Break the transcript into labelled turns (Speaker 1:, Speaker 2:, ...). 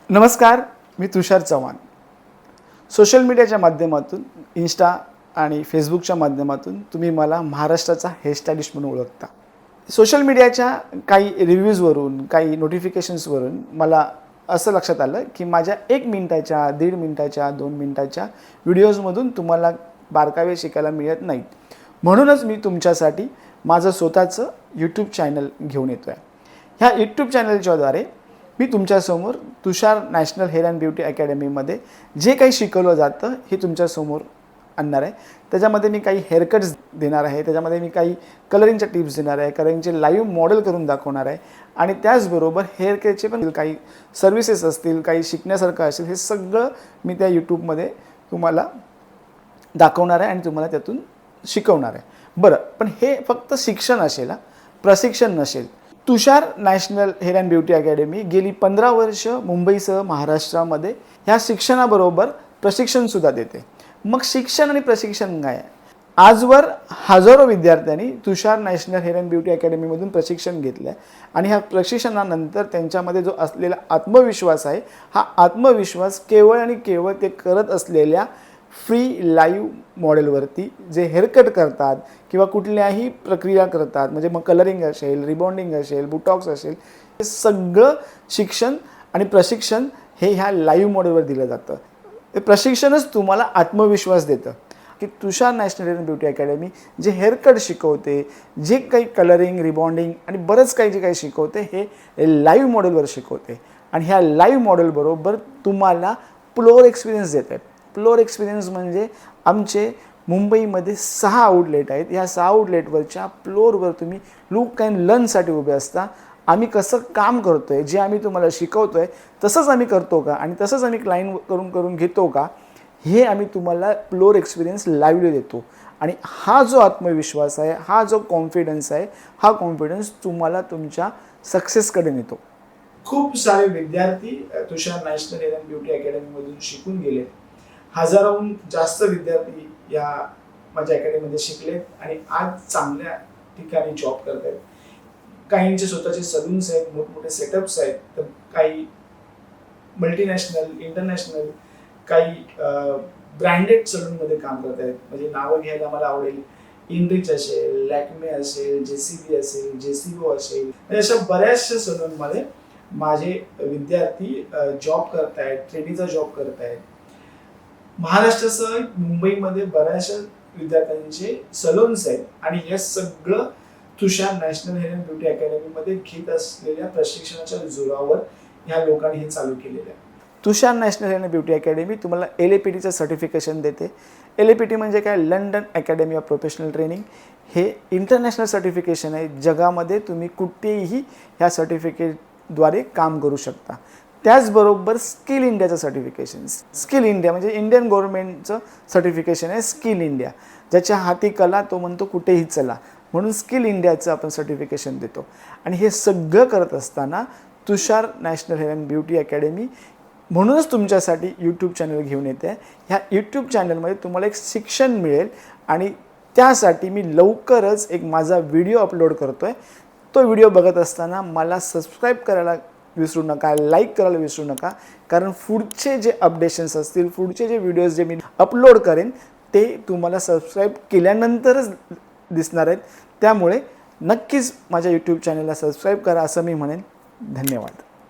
Speaker 1: नमस्कार, मी तुषार चव्हाण. सोशल मीडियाच्या माध्यमातून इन्स्टा आणि फेसबुकच्या माध्यमातून तुम्ही मला महाराष्ट्राचा हेअरस्टायलिस्ट म्हणून ओळखता. सोशल मीडियाच्या काही रिव्ह्यूजवरून, काही नोटिफिकेशन्सवरून मला असं लक्षात आलं की माझ्या 1 मिनिटाच्या, 1.5 मिनिटाच्या, 2 मिनिटाच्या व्हिडिओजमधून तुम्हाला बारकावे शिकायला मिळत नाहीत. म्हणूनच मी तुमच्यासाठी माझं स्वतःचं यूट्यूब चॅनल घेऊन येतो आहे. ह्या यूट्यूब चॅनलच्याद्वारे मी तुमच्यासमोर तुषार नॅशनल हेअर अँड ब्युटी अकॅडमीमध्ये जे काही शिकवलं जातं हे तुमच्यासमोर आणणार आहे. त्याच्यामध्ये मी काही हेअरकट्स देणार आहे, त्याच्यामध्ये मी काही कलरिंगच्या टिप्स देणार आहे, कलरिंगचे लाईव्ह मॉडेल करून दाखवणार आहे आणि त्याचबरोबर हेअर केअरचे पण काही सर्व्हिसेस असतील, काही शिकण्यासारखं असेल, हे सगळं मी त्या यूट्यूबमध्ये तुम्हाला दाखवणार आहे आणि तुम्हाला त्यातून शिकवणार आहे. बरं, पण हे फक्त शिक्षण असेल, प्रशिक्षण नसेल. Tushar national hair and beauty academy गेली 15 वर्ष मुंबईसह महाराष्ट्रामध्ये ह्या शिक्षणाबरोबर प्रशिक्षणसुद्धा देते. मग शिक्षण आणि प्रशिक्षण काय आहे? आजवर हजारो विद्यार्थ्यांनी तुषार नॅशनल हेअर अँड ब्युटी अकॅडमीमधून प्रशिक्षण घेतलं आहे आणि ह्या प्रशिक्षणानंतर त्यांच्यामध्ये जो असलेला आत्मविश्वास आहे, हा आत्मविश्वास केवळ आणि केवळ ते करत असलेल्या फ्री लाईव्ह मॉडेलवरती जे हेअरकट करतात किंवा कुठल्याही प्रक्रिया करतात, म्हणजे मग कलरिंग असेल, रिबॉन्डिंग असेल, बुटॉक्स असेल, हे सगळं शिक्षण आणि प्रशिक्षण हे ह्या लाईव्ह मॉडेलवर दिलं जातं. हे प्रशिक्षणच तुम्हाला आत्मविश्वास देतं की Tushar national hair and beauty academy जे हेअरकट शिकवते, जे काही कलरिंग, रिबॉन्डिंग आणि बरंच काही जे काही शिकवते हे लाईव्ह मॉडेलवर शिकवते आणि ह्या लाईव्ह मॉडेलबरोबर तुम्हाला फ्लोअर एक्सपिरियन्स देत आहेत. फ्लोअर एक्सपिरियन्स म्हणजे आमचे मुंबईमध्ये 6 आउटलेट आहेत. ह्या 6 आउटलेटवरच्या फ्लोअरवर तुम्ही लुक अँड लर्नसाठी उभे असता. आम्ही कसं काम करतो आहे, जे आम्ही तुम्हाला शिकवतो आहे तसंच आम्ही करतो का आणि तसंच आम्ही क्लायंट करून घेतो का, हे आम्ही तुम्हाला फ्लोअर एक्सपिरियन्स लाईव्हली देतो. आणि हा जो आत्मविश्वास आहे, हा जो कॉन्फिडन्स आहे, हा कॉन्फिडन्स तुम्हाला तुमच्या सक्सेसकडे नेतो. खूप सारे विद्यार्थी तुषार नॅशनल हेअर अँड ब्युटी अकॅडमीमधून शिकून गेले. हजाराहून जास्त विद्यार्थी या माझ्या अकॅडमीमध्ये शिकलेत आणि आज चांगल्या ठिकाणी जॉब करत आहेत. काहींचे स्वतःचे सलून्स आहेत, मोठमोठे सेटअप्स आहेत, तर काही मल्टीनॅशनल, इंटरनॅशनल, काही ब्रँडेड सलूनमध्ये काम करत आहेत. म्हणजे नावं घ्यायला मला आवडेल, इनरिच असेल, लॅक्मे असेल, JCB असेल, JCBO असेल, अशा बऱ्याचशा सलूनमध्ये माझे विद्यार्थी जॉब करत आहेत, ट्रेनिंगचा जॉब करत आहेत. महाराष्ट्रासह मुंबईमध्ये बऱ्याचशा विद्यार्थ्यांचे सलून्स आहेत आणि हे सगळं तुषार नॅशनल हेअर अँड ब्युटी अकॅडमीमध्ये घेत असलेल्या प्रशिक्षणाच्या जोरावर ह्या लोकांनी हे चालू केलेलं आहे. Tushar national hair and beauty academy तुम्हाला LAPTचं सर्टिफिकेशन देते. LAPT म्हणजे काय? London academy of professional training. हे इंटरनॅशनल सर्टिफिकेशन आहे. जगामध्ये तुम्ही कुठेही ह्या सर्टिफिकेटद्वारे काम करू शकता. त्याचबरोबर स्किल इंडियाचं सर्टिफिकेशन. स्किल इंडिया म्हणजे इंडियन गव्हर्नमेंटचं सर्टिफिकेशन आहे. स्किल इंडिया, ज्याच्या हाती कला तो म्हणतो कुठेही चला, म्हणून स्किल इंडियाचं आपण सर्टिफिकेशन देतो. आणि हे सगळं करत असताना Tushar national hair and beauty academy म्हणूनच तुमच्यासाठी यूट्यूब चॅनल घेऊन येते. ह्या यूट्यूब चॅनलमध्ये तुम्हाला एक शिक्षण मिळेल आणि त्यासाठी मी लवकरच एक माझा व्हिडिओ अपलोड करतो आहे. तो व्हिडिओ बघत असताना मला सबस्क्राईब करायला विसरू नका, लाईक करायला विसरू नका, कारण पुढचे जे अपडेशन्स असतील, पुढचे जे व्हिडिओज जे मी अपलोड करेन ते तुम्हाला सबस्क्राईब केल्यानंतरच दिसणार आहेत. त्यामुळे नक्कीच माझ्या यूट्यूब चॅनलला सबस्क्राईब करा असं मी म्हणेन. धन्यवाद.